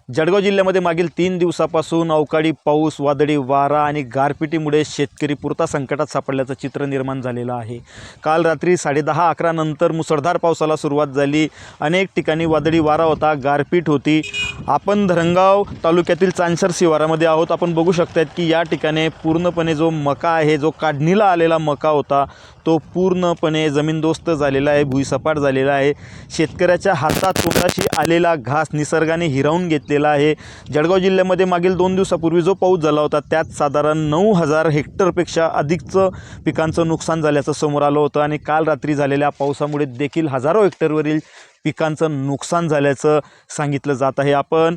जळगाव जिल्ह्यामध्ये मागील 3 दिवसापासून अवकाळी पाऊस, वादळी वारा आणि गारपिटीमुळे शेतकरी पुरता संकटात सापडल्याचं चित्र निर्माण झालेलं आहे. काल रात्री 10:30-11 नंतर मुसळधार पावसाला सुरुवात झाली. अनेक ठिकाणी वादळी वारा होता, गारपीट होती. आपण धरणगाव तालुक्यातील चांदसर शिवारामध्ये आहोत. आपण बघू शकतात की या ठिकाणी पूर्णपणे जो मका आहे, जो काढणीला आलेला मका होता, तो पूर्णपणे जमीनदोस्त झालेला आहे, भुईसपाट झालेला आहे. शेतकऱ्याच्या हातात तोंडाशी आलेला घास निसर्गाने हिरावून घेतलेला आहे. जळगाव जिल्ह्यामध्ये मागील 2 दिवसापूर्वी जो पाऊस झाला होता त्यात साधारण 9,000 हेक्टरपेक्षा अधिकचं पिकांचं नुकसान झाल्याचं समोर आलं होतं आणि काल रात्री झालेल्या पावसामुळे देखील हजारो हेक्टरवरील पिकांचं नुकसान झाल्याचं सांगितलं जात आहे. आपण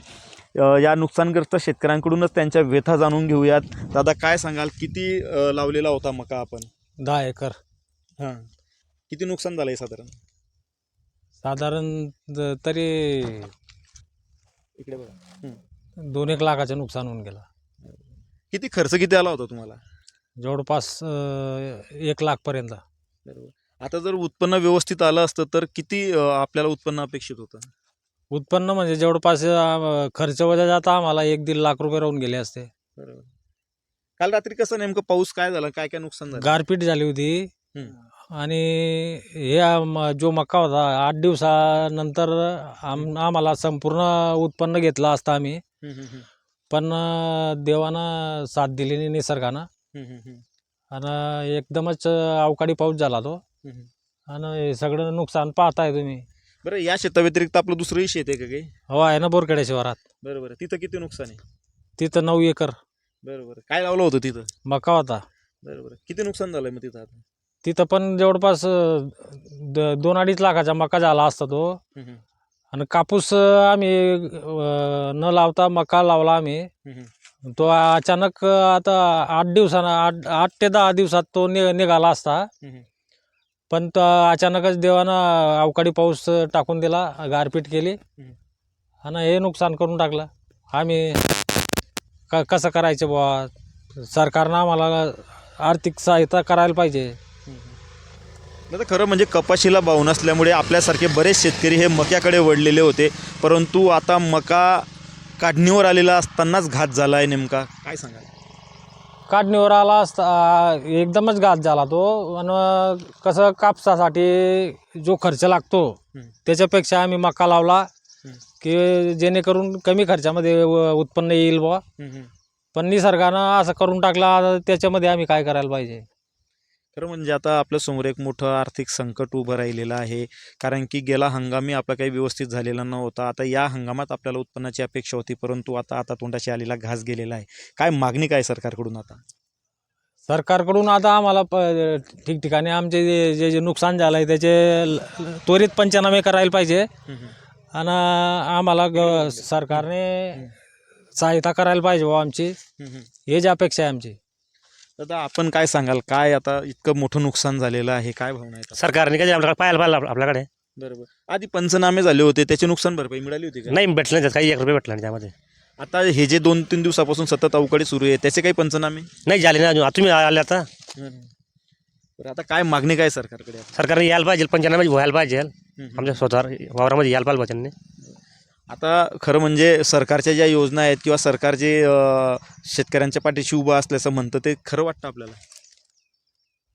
या नुकसानग्रस्त शेतकऱ्यांकडूनच त्यांच्या व्यथा जाणून घेऊयात. दादा, काय सांगाल, किती लावलेला होता मका आपण? 10 एकर. हां, किती नुकसान झालं आहे साधारण? तरी इकडे बघा. 2-1 लाखाचं नुकसान होऊन गेलं. किती खर्च किती आला होता तुम्हाला? जवळपास 1 लाखपर्यंत. बरोबर. आता जर उत्पन्न व्यवस्थित आलं असतं तर किती आपल्याला उत्पन्न अपेक्षित होतं? उत्पन्न म्हणजे जवळपास खर्च वजा जाता आम्हाला 1-1.5 लाख रुपये राहून गेले असते. बरोबर. काल रात्री कसं नेमकं पाऊस काय झाला, काय काय नुकसान झालं? गारपीट झाली होती हं. आणि जो मका होता 8 दिवसानंतर आम्हाला संपूर्ण उत्पन्न घेतलं असतं आम्ही. हं, हं, हं. पण देवानं साथ दिली नाही, निसर्गानं. हं, हं, हं. आणि एकदमच अवकाळी पाऊस झाला तो. हं, हं. आणि हे सगळं नुकसान पाहताय तुम्ही. बरं, या शेताव्यतिरिक्त आपलं दुसरंही शेत आहे का काही? हो, आहे ना, बोरखेड्या शिवारात. बरोबर. तिथं किती नुकसान आहे? तिथं 9 एकर बरोबर. काय लावलं होतं तिथं? मका होता. बरोबर. किती नुकसान झालंय मग तिथं आता? तिथं पण जवळपास 2-2.5 लाखाचा मका झाला असता तो. हं, हं. आणि कापूस आम्ही न लावता मका लावला आम्ही. हं, हं. तो अचानक आता 8 ते 10 दिवसात तो निघाला असता. हं, हं. पण तो अचानकच देवानं अवकाळी पाऊस टाकून दिला, गारपीट केली हं. आणि हे नुकसान करून टाकलं. आम्ही कसं करायचं बुवा? सरकारनं आम्हाला आर्थिक सहायता करायला पाहिजे. आता खरं म्हणजे कपाशीला भाव नसल्यामुळे आपल्यासारखे बरेच शेतकरी हे मक्याकडे वळलेले होते, परंतु आता मका काढणीवर आलेला असतानाच घात झाला आहे. नेमका काय सांगाल? काढणीवर आला असता एकदमच घात झाला तो. आणि कसं कापसासाठी जो खर्च लागतो त्याच्यापेक्षा आम्ही मका लावला की जेणेकरून कमी खर्चामध्ये उत्पन्न येईल बुवा. पण निसर्गानं असं करून टाकला, त्याच्यामध्ये आम्ही काय करायला पाहिजे? खरं म्हणजे आता आपल्यासमोर एक मोठं आर्थिक संकट उभं राहिलेलं आहे, कारण की गेला हंगामी आपला काही व्यवस्थित झालेला नव्हता. आता या हंगामात आपल्याला उत्पन्नाची अपेक्षा होती, परंतु आता तोंडाशी आलेला घास गेलेला आहे. काय मागणी काय सरकारकडून आता? सरकारकडून आता आम्हाला ठिकठिकाणी आमचे जे नुकसान झालं आहे त्याचे त्वरित पंचनामे करायला पाहिजे. आणि आम्हाला सरकारने सहायता करायला पाहिजे बुवा आमची. हेच अपेक्षा आहे आमची. दादा, आपण काय सांगाल, काय आता इतकं मोठं नुकसान झालेलं आहे, काय भावना आहेत? सरकारने काय आपल्याकडे पाहायला पाहिलं आपल्याकडे. बरोबर. आधी पंचनामे झाले होते, त्याची नुकसान भरपाई मिळाली होती का? नाही भेटलं, त्यात काही 1 रुपये भेटला नाही त्यामध्ये. आता हे जे 2-3 दिवसापासून सतत अवकाळी सुरू आहे त्याचे काही पंचनामे नाही झाले ना अजून. तुम्ही आले आता. बरं, आता काय मागणी काय सरकारकडे आता? सरकारने यायला पाहिजे, पंचनामे व्हायला पाहिजे. आमच्या स्वतः वावरामध्ये यायला पाहिजे त्यांनी. आता खरं म्हणजे सरकारच्या ज्या योजना आहेत किंवा सरकार जे शेतकऱ्यांच्या पाठीशी उभं असल्याचं म्हणतं ते खरं वाटतं आपल्याला?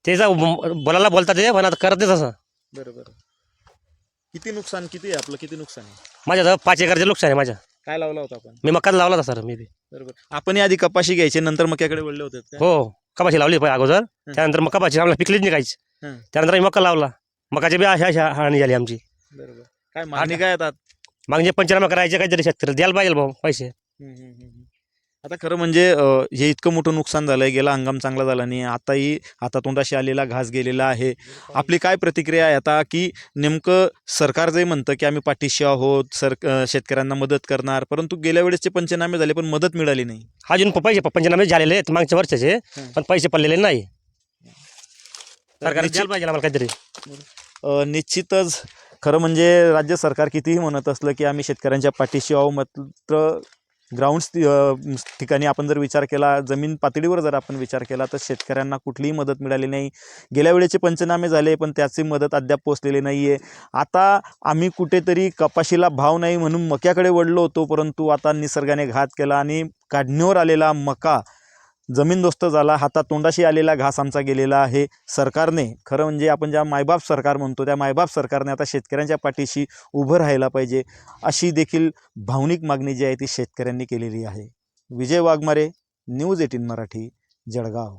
त्याचा बोलायला बोलतात ते, पण आता करत नाही तसं. बरोबर. किती नुकसान, किती आहे आपलं, किती नुकसान आहे? माझ्या 5 एकरचे नुकसान आहे माझ्या. काय लावला होता आपण? मी मकाच लावला होता सर, मी बी. बरोबर. आपण आधी कपाशी घ्यायचे, नंतर मक्याकडे वळले होते का? हो, कपाशी लावली पाहिजे अगोदर. त्यानंतर मग कपाशी आम्हाला पिकलीच नाही काहीच. त्यानंतर आम्ही मका लावला. मकाची बी अशा हानी झाली आमची. बरोबर. काय मागणी काय येतात? मग जे पंचनामा करायचे काहीतरी शेतकरी द्यायला पाहिजे भाऊ पैसे. आता खरं म्हणजे हे इतकं मोठं नुकसान झालंय, गेला हंगाम चांगला झाला नाही, आताही हातातोंडाशी आलेला घास गेलेला आहे. आपली काय प्रतिक्रिया आहे आता, की नेमकं सरकार जे म्हणतं की आम्ही पाठीशी आहोत, शेतकऱ्यांना मदत करणार, परंतु गेल्या वेळेसचे पंचनामे झाले पण मदत मिळाली नाही. अजून पैसे पंचनामे झालेले आहेत मागच्या वर्षाचे, पण पैसे पडलेले नाही. सरकार द्यायला पाहिजे आम्हाला काहीतरी. निश्चितच खरं म्हणजे राज्य सरकार कितीही म्हणत असलं की आम्ही शेतकऱ्यांच्या पाठीशी आहो, मात्र ग्राउंड ठिकाणी आपण जर विचार केला, जमीन पातळीवर जर आपण विचार केला, तर शेतकऱ्यांना कुठलीही मदत मिळाली नाही. गेल्या वेळेचे पंचनामे झाले पण त्याची मदत अद्याप पोचलेली नाही आहे. आता आम्ही कुठेतरी कपाशीला भाव नाही म्हणून मक्याकडे वळलो होतो, परंतु आता निसर्गाने घात केला आणि काढणीवर आलेला मका जमीनदोस्त झाला. हातातोंडाशी आलेला घास आमचा गेलेला आहे. सरकारने, खरं म्हणजे आपण ज्या मायबाप सरकार म्हणतो, त्या मायबाप सरकारने आता शेतकऱ्यांच्या पाठीशी उभं राहायला पाहिजे, अशी देखील भावनिक मागणी जी आहे ती शेतकऱ्यांनी केलेली आहे. विजय वाघमारे, न्यूज 18 मराठी, जळगाव.